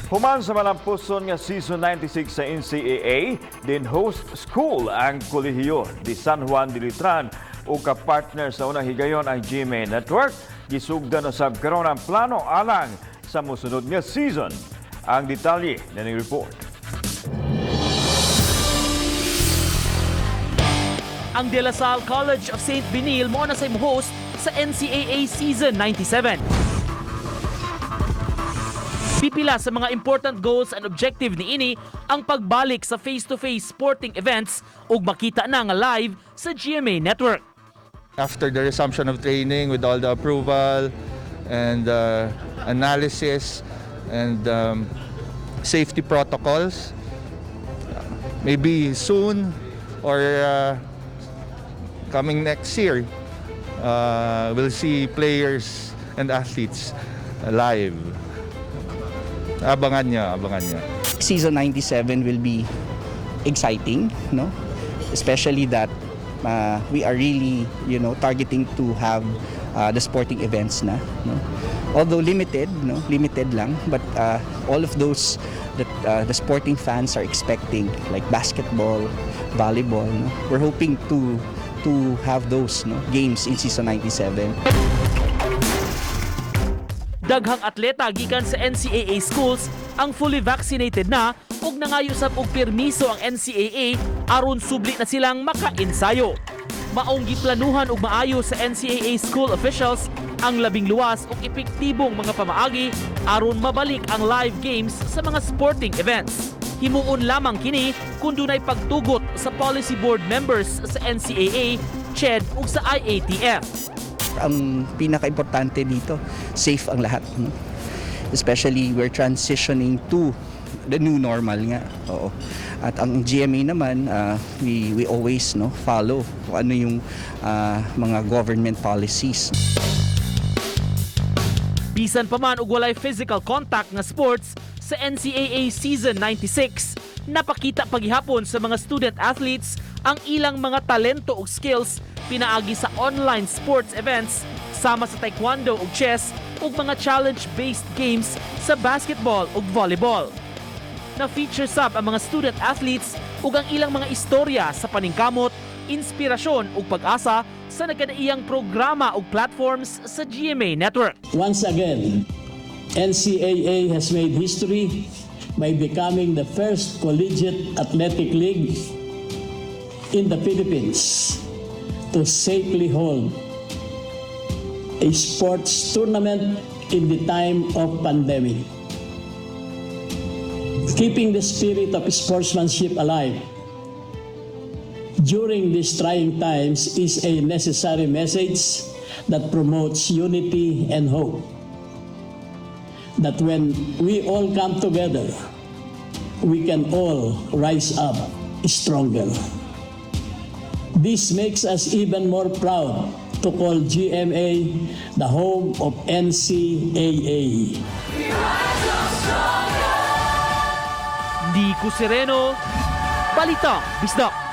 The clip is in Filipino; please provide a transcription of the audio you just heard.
Human sa malampuson nga season 96 sa NCAA, din host school ang kolehiyo di San Juan de Letran o kapartner sa unang higayon ang GMA Network. Gisugdan na sab karon ang plano alang sa mosunod nga season. Ang detalye na ning report. Ang De La Salle College of St. Benil mo na sa host sa NCAA Season 97. Pipila sa mga important goals and objective ni ini ang pagbalik sa face-to-face sporting events ug makita na nga live sa GMA Network. After the resumption of training with all the approval and analysis and safety protocols, maybe soon or coming next year, we'll see players and athletes live. Abangan niya. Season 97 will be exciting, no? Especially that we are really, targeting to have the sporting events na, no? Although limited lang, but all of those that the sporting fans are expecting, like basketball, volleyball, no? We're hoping to have those, games in season 97. Daghang atleta gikan sa NCAA schools ang fully vaccinated na ug nangayusab og permiso ang NCAA aron subli na silang maka-ensayo. Maong giplanuhan og maayo sa NCAA school officials ang labing luwas ug epektibong mga pamaagi aron mabalik ang live games sa mga sporting events. Himuon lamang kini kung dunay pagtugot sa policy board members sa NCAA, CHED ug sa IATF. Ang pinaka-importante dito, safe ang lahat. No? Especially we're transitioning to the new normal nga. Oo. At ang GMA naman, we always follow kung ano yung mga government policies. Bisan pa man og walay physical contact nga sports sa NCAA Season 96, napakita paghihapon sa mga student athletes ang ilang mga talento ug skills pinaagi sa online sports events sama sa taekwondo ug chess ug mga challenge-based games sa basketball ug volleyball. Na-feature sab ang mga student athletes ug ang ilang mga istorya sa paningkamot, inspirasyon ug pag-asa sa nagkadaiyang programa ug platforms sa GMA Network. Once again, NCAA has made history by becoming the first collegiate athletic league in the Philippines to safely hold a sports tournament in the time of pandemic. Keeping the spirit of sportsmanship alive during these trying times is a necessary message that promotes unity and hope. That when we all come together, we can all rise up stronger. This makes us even more proud to call GMA the home of NCAA. Di Sereno, Balitang Bisdak.